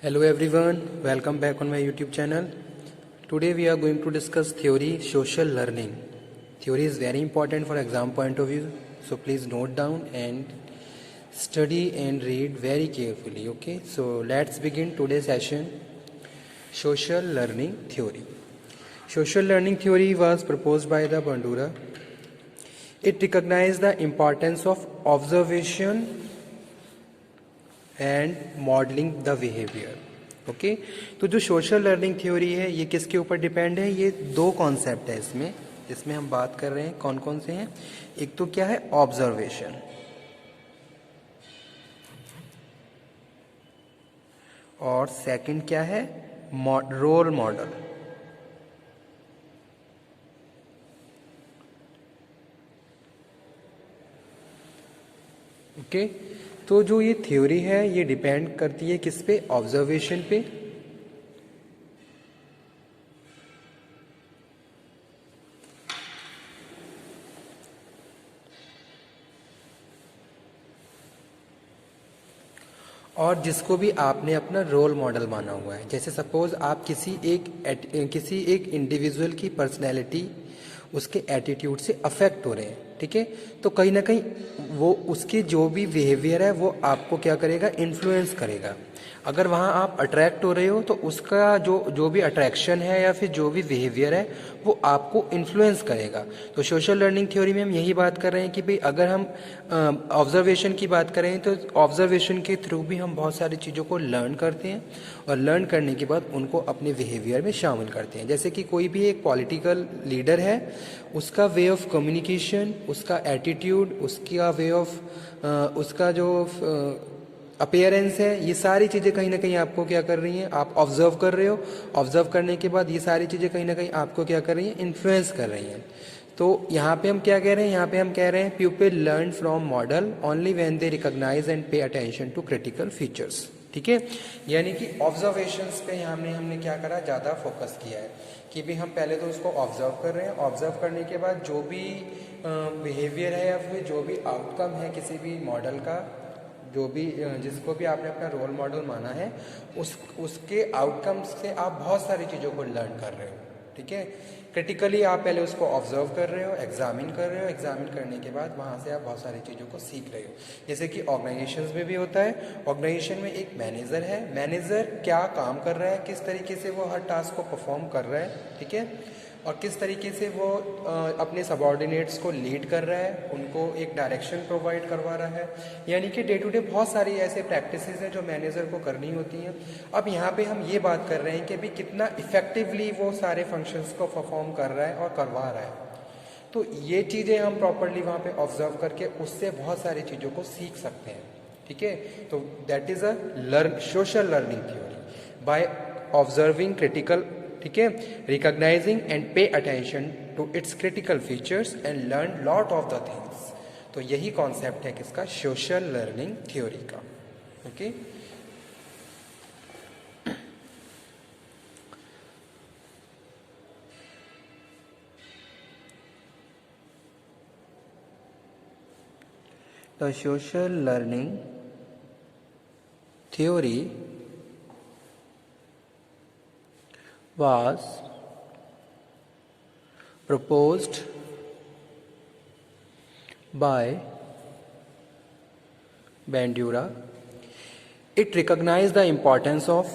Hello everyone, welcome back on my YouTube channel. Today we are going to discuss theory social learning. Theory is very important for exam point of view, so please note down and study and read very carefully. Okay, so let's begin today's session. Social learning theory. Social learning theory was proposed by the Bandura. It recognized the importance of observation and modelling the behaviour. Okay, तो जो social learning theory है ये किसके ऊपर depend है? ये दो concept है इसमें जिसमें हम बात कर रहे हैं. कौन कौन से हैं? एक तो क्या है? ऑब्जर्वेशन, और सेकंड क्या है? Role model. ओके, तो जो ये थ्योरी है ये डिपेंड करती है किस पे? ऑब्जर्वेशन पे. और जिसको भी आपने अपना रोल मॉडल माना हुआ है. जैसे सपोज आप किसी एक इंडिविजुअल की पर्सनैलिटी, उसके एटीट्यूड से अफेक्ट हो रहे हैं, ठीक है, तो कहीं ना कहीं वो उसकी जो भी बिहेवियर है वो आपको क्या करेगा? इन्फ्लुएंस करेगा. अगर वहाँ आप अट्रैक्ट हो रहे हो तो उसका जो भी अट्रैक्शन है या फिर जो भी बिहेवियर है वो आपको इन्फ्लुएंस करेगा. तो सोशल लर्निंग थ्योरी में हम यही बात कर रहे हैं कि भाई अगर हम ऑब्जर्वेशन की बात करें तो ऑब्जर्वेशन के थ्रू भी हम बहुत सारी चीज़ों को लर्न करते हैं और लर्न करने के बाद उनको अपने बिहेवियर में शामिल करते हैं. जैसे कि कोई भी एक पॉलिटिकल लीडर है, उसका वे ऑफ कम्युनिकेशन, उसका एटीट्यूड, उसका वे ऑफ उसका जो अपीयरेंस है, ये सारी चीज़ें कहीं ना कहीं आपको क्या कर रही हैं? आप ऑब्जर्व कर रहे हो. ऑब्जर्व करने के बाद ये सारी चीज़ें कहीं ना कहीं आपको क्या कर रही हैं? इन्फ्लुएंस कर रही हैं. तो यहाँ पे हम क्या कह रहे हैं? यहाँ पे हम कह रहे हैं people learn from model only when they recognise and pay attention to critical features. ठीक है, यानी कि ऑब्जर्वेशंस पे हमने क्या करा? ज़्यादा फोकस किया है कि भी हम पहले तो उसको ऑब्जर्व कर रहे हैं. ऑब्जर्व करने के बाद जो भी बिहेवियर है या फिर जो भी आउटकम है किसी भी मॉडल का, जो भी जिसको भी आपने अपना रोल मॉडल माना है, उसके आउटकम्स से आप बहुत सारी चीज़ों को लर्न कर रहे हो. ठीक है, क्रिटिकली आप पहले उसको ऑब्जर्व कर रहे हो, एग्जामिन कर रहे हो, एग्जामिन करने के बाद वहाँ से आप बहुत सारी चीज़ों को सीख रहे हो. जैसे कि ऑर्गेनाइजेशंस में भी होता है. ऑर्गेनाइजेशन में एक मैनेजर है, मैनेजर क्या काम कर रहा है, किस तरीके से वो हर टास्क को परफॉर्म कर रहा है, ठीक है, और किस तरीके से वो अपने सबॉर्डिनेट्स को लीड कर रहा है, उनको एक डायरेक्शन प्रोवाइड करवा रहा है. यानी कि डे टू डे बहुत सारी ऐसे प्रैक्टिसेस हैं जो मैनेजर को करनी होती हैं. अब यहाँ पे हम ये बात कर रहे हैं कि भी कितना इफेक्टिवली वो सारे फंक्शंस को परफॉर्म कर रहा है और करवा रहा है. तो ये चीज़ें हम प्रॉपरली वहाँ पे ऑब्जर्व करके उससे बहुत सारी चीज़ों को सीख सकते हैं. ठीक है, तो that is a social learning theory by observing critical, ठीक है, recognising and pay attention to its critical features and learn lot of the things. तो यही कॉन्सेप्ट है किसका? सोशल लर्निंग थ्योरी का. Okay, the social learning theory was proposed by Bandura. It recognized the importance of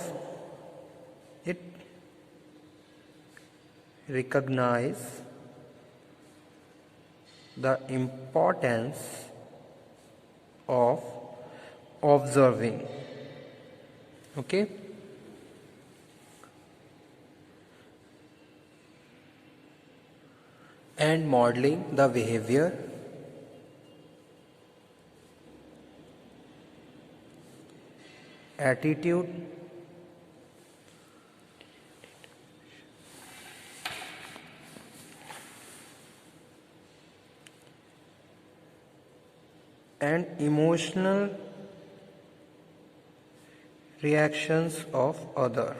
observing. Okay, and modeling the behavior, attitude, and emotional reactions of other.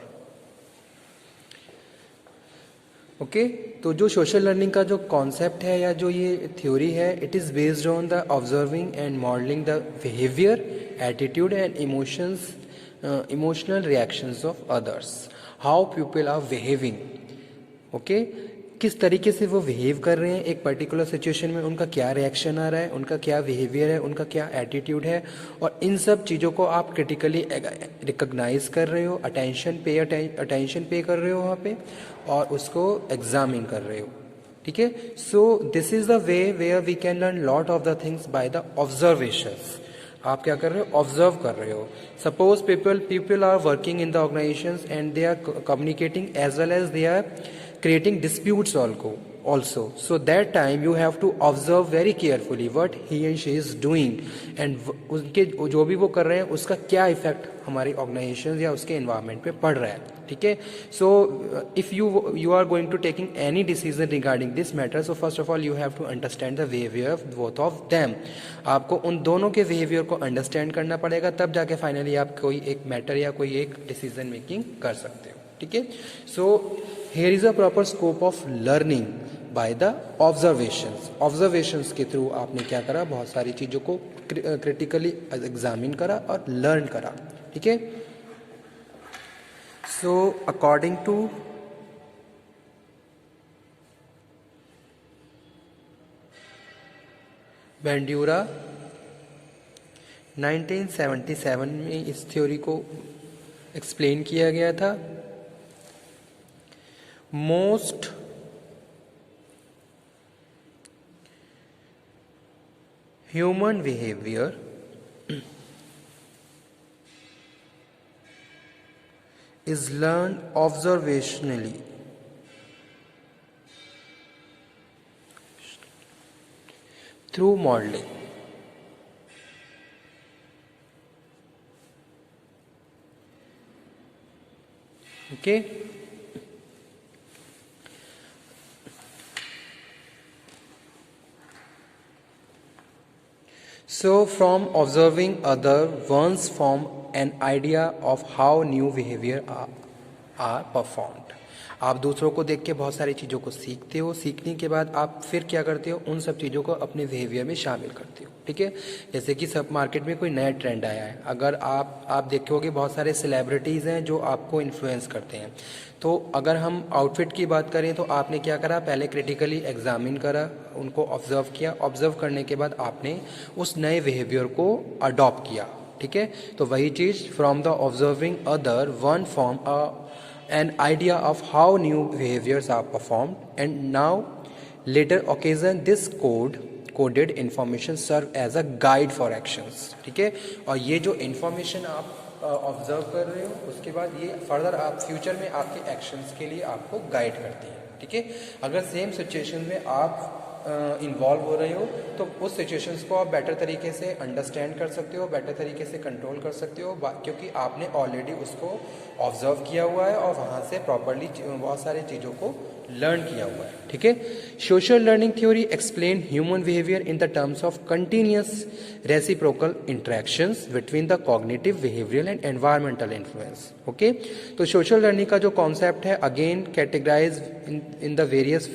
Okay, तो जो social learning का जो concept है या जो ये theory है, it is based on the observing and modelling the behaviour, attitude and emotions emotional reactions of others, how people are behaving, okay, किस तरीके से वो बिहेव कर रहे हैं एक पर्टिकुलर सिचुएशन में, उनका क्या रिएक्शन आ रहा है, उनका क्या बिहेवियर है, उनका क्या एटीट्यूड है, और इन सब चीज़ों को आप क्रिटिकली रिकॉग्नाइज कर रहे हो, अटेंशन पे कर रहे हो वहाँ पे, और उसको एग्जामिन कर रहे हो, ठीक है। So this is the way where we can learn lot of the things by the observations. आप क्या कर रहे हो, ऑब्जर्व कर रहे हो। Suppose people are working in the organisations and they are communicating as well as they are creating disputes also. So that time you have to observe very carefully what he and she is doing, and उनके जो भी वो कर रहे हैं उसका क्या effect हमारी ऑर्गेनाइजेशन या उसके एनवायरनमेंट पे पड़ रहा है, ठीक है। So if you are going to taking any decision regarding this matter, so first of all you have to understand the behaviour of both of them. आपको उन दोनों के बिहेवियर को अंडरस्टैंड करना पड़ेगा, तब जाके फाइनली आप कोई एक मैटर या कोई एक डिसीजन मेकिंग कर सकते हो, ठीक है। सो here is a proper scope of learning by the observations के थ्रू आपने क्या करा, बहुत सारी चीज़ों को क्रिटिकली एग्जामिन करा और लर्न करा, ठीक है। सो अकॉर्डिंग टू बैंड्यूरा 1977 में इस थ्योरी को एक्सप्लेन किया गया था। Most human behavior is learned observationally through modeling. Okay. So from observing other, one's form an idea of how new behavior are performed. आप दूसरों को देख के बहुत सारी चीज़ों को सीखते हो, सीखने के बाद आप फिर क्या करते हो, उन सब चीज़ों को अपने बिहेवियर में शामिल करते हो, ठीक है। जैसे कि सब मार्केट में कोई नया ट्रेंड आया है, अगर आप देखोगे बहुत सारे सेलिब्रिटीज़ हैं जो आपको इन्फ्लुएंस करते हैं। तो अगर हम आउटफिट की बात करें तो आपने क्या करा, पहले क्रिटिकली एग्जामिन करा, उनको ऑब्जर्व किया, ऑब्जर्व करने के बाद आपने उस नए बिहेवियर को अडॉप्ट किया, ठीक है। तो वही चीज़ from the observing other one form an idea of how new behaviors are performed, and now later occasion this coded information serve as a guide for actions, ठीक है। और ये जो इंफॉर्मेशन आप ऑब्जर्व कर रहे हो, उसके बाद ये फर्दर आप फ्यूचर में आपके एक्शंस के लिए आपको गाइड करती है, ठीक है। अगर सेम सिचुएशन में आप इन्वॉल्व हो रहे हो तो उस सिचुएशंस को आप बेटर तरीके से अंडरस्टैंड कर सकते हो, बेटर तरीके से कंट्रोल कर सकते हो, क्योंकि आपने ऑलरेडी उसको ऑब्जर्व किया हुआ है और वहाँ से प्रॉपरली बहुत सारी चीज़ों को लर्न किया हुआ है, ठीक है। Social learning theory explain human behaviour in the terms of continuous reciprocal interactions between the cognitive, behavioural and environmental influence, okay. तो सोशल लर्निंग का जो कॉन्सेप्ट है, again categorise in the various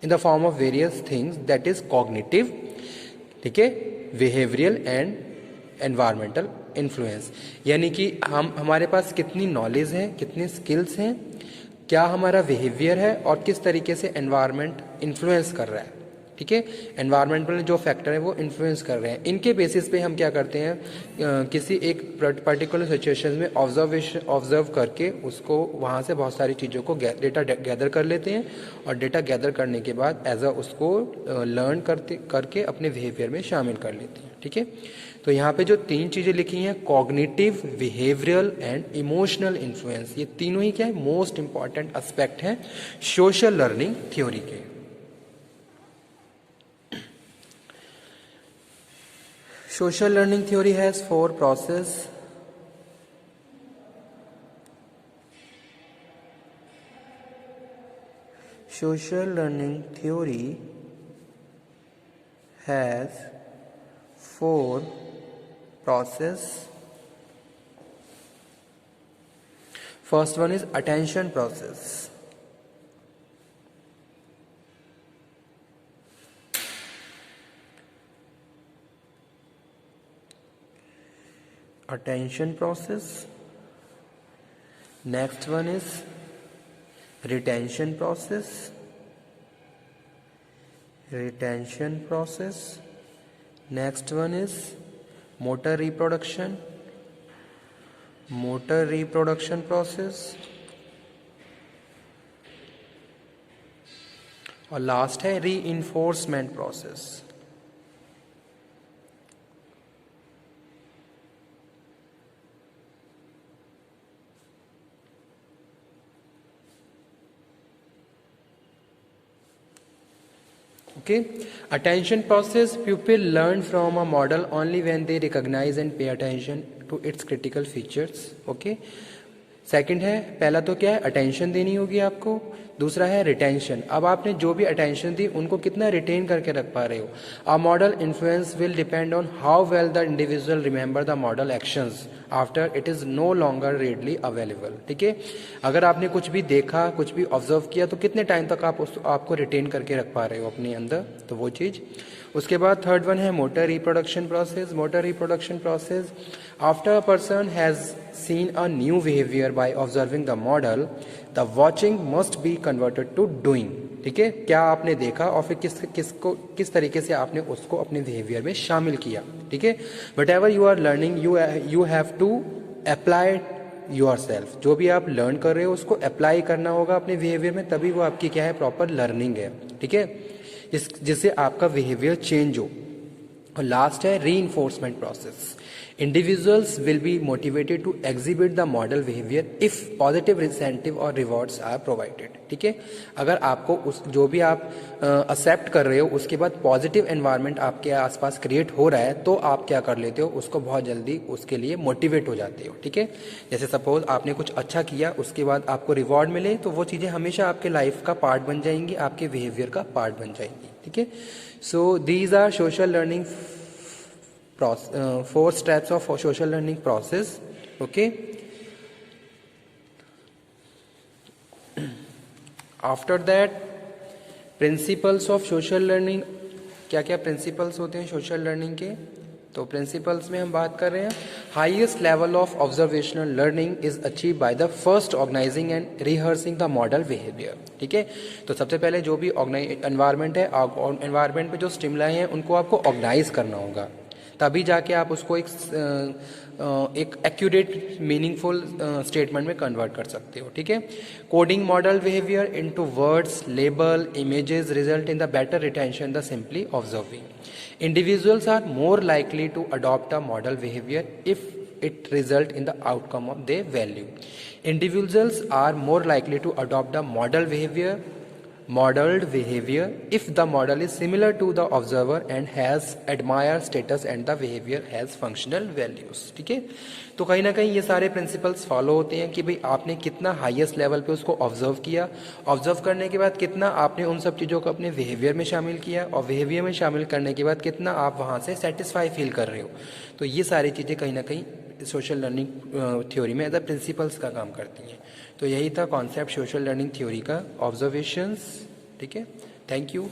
in the form of various things, that is cognitive, ठीक है, behavioral and environmental influence। यानी कि हमारे पास कितनी नॉलेज है, कितनी स्किल्स हैं, क्या हमारा बिहेवियर है और किस तरीके से एनवायरनमेंट इन्फ्लुएंस कर रहा है, ठीक है। एनवायरमेंटल जो फैक्टर है वो इन्फ्लुएंस कर रहे हैं, इनके बेसिस पे हम क्या करते हैं, किसी एक पर्टिकुलर सिचुएशन में ऑब्जर्व करके उसको वहाँ से बहुत सारी चीज़ों को डेटा गैदर कर लेते हैं, और डेटा गैदर करने के बाद एज उसको लर्न करके अपने बिहेवियर में शामिल कर लेते हैं, ठीक है। तो यहाँ पे जो तीन चीज़ें लिखी हैं, cognitive, behavioural and emotional influence, ये तीनों ही क्या है, मोस्ट इंपॉर्टेंट एस्पेक्ट हैं सोशल लर्निंग थ्योरी के। Social learning theory has four processes. Social learning theory has four processes. First one is attention process. attention process. Next one is retention process. Retention process. Next one is motor reproduction. Motor reproduction process. और last है reinforcement process. Okay, attention process, pupil learn from a model only when they recognize and pay attention to its critical features. Okay, second है, पहला तो क्या है, attention देनी होगी आपको. दूसरा है रिटेंशन. अब आपने जो भी अटेंशन दी उनको कितना रिटेन करके रख पा रहे हो. A model influence will depend on how well the individual remember the model actions after it is no longer readily available. ठीक है, अगर आपने कुछ भी देखा, कुछ भी ऑब्जर्व किया, तो कितने टाइम तक आपको रिटेन करके रख पा रहे हो अपने अंदर, तो वो चीज़. उसके बाद थर्ड वन है motor reproduction process. Motor reproduction process, after a person has seen a new behaviour by observing the model, the watching must be converted to doing. ठीक है, क्या आपने देखा और फिर किस तरीके से आपने उसको अपने बिहेवियर में शामिल किया. ठीक है, whatever you are learning you have to apply yourself. जो भी आप लर्न कर रहे हो उसको अप्लाई करना होगा अपने बिहेवियर में, तभी वो आपकी क्या है, प्रॉपर लर्निंग है. ठीक है, जिससे आपका बिहेवियर चेंज हो. और लास्ट है reinforcement process. Individuals will be motivated to exhibit the model behaviour if positive incentive और रिवॉर्ड्स आर प्रोवाइडेड. ठीक है, अगर आपको उस जो भी आप एक्सेप्ट कर रहे हो उसके बाद पॉजिटिव एनवायरनमेंट आपके आसपास क्रिएट हो रहा है, तो आप क्या कर लेते हो, उसको बहुत जल्दी उसके लिए मोटिवेट हो जाते हो. ठीक है, जैसे सपोज आपने कुछ अच्छा किया, उसके बाद आपको रिवॉर्ड मिले, तो वो चीज़ें हमेशा आपके लाइफ का पार्ट बन जाएंगी, आपके बिहेवियर का पार्ट बन जाएंगी. ठीक है, so these are social learning 4 steps of social learning process. Okay, after that principles of social learning. क्या क्या प्रिंसिपल्स होते हैं सोशल लर्निंग के, तो प्रिंसिपल्स में हम बात कर रहे हैं. Highest level of observational learning is achieve by the first organising and rehearsing the model behaviour. ठीक है, तो सबसे पहले जो भी एनवायरनमेंट है, एनवायरनमेंट पे जो स्टिमुलाई हैं उनको आपको ऑर्गेनाइज करना होगा, तभी जाके आप उसको एक एक्यूरेट मीनिंगफुल स्टेटमेंट में कन्वर्ट कर सकते हो. ठीक है, coding model behaviour into words, label, images result in the better retention the simply observing. Individuals are more likely to adopt a model behaviour if it result in the outcome of their value. Individuals are more likely to adopt a modeled behavior if the model is similar to the observer and has admired status and the behavior has functional values. ठीक है, तो कहीं ना कहीं ये सारे principles follow होते हैं कि भाई आपने कितना हाईएस्ट लेवल पे उसको ऑब्जर्व किया, ऑब्जर्व करने के बाद कितना आपने उन सब चीज़ों को अपने बिहेवियर में शामिल किया, और बिहेवियर में शामिल करने के बाद कितना आप वहाँ से सेटिस्फाई फील कर रहे हो. तो ये सारी चीज़ें कहीं ना कहीं सोशल लर्निंग थ्योरी में एज अ प्रिंसिपल्स का काम करती हैं. तो यही था कॉन्सेप्ट सोशल लर्निंग थ्योरी का, ऑब्जर्वेशंस. ठीक है, थैंक यू.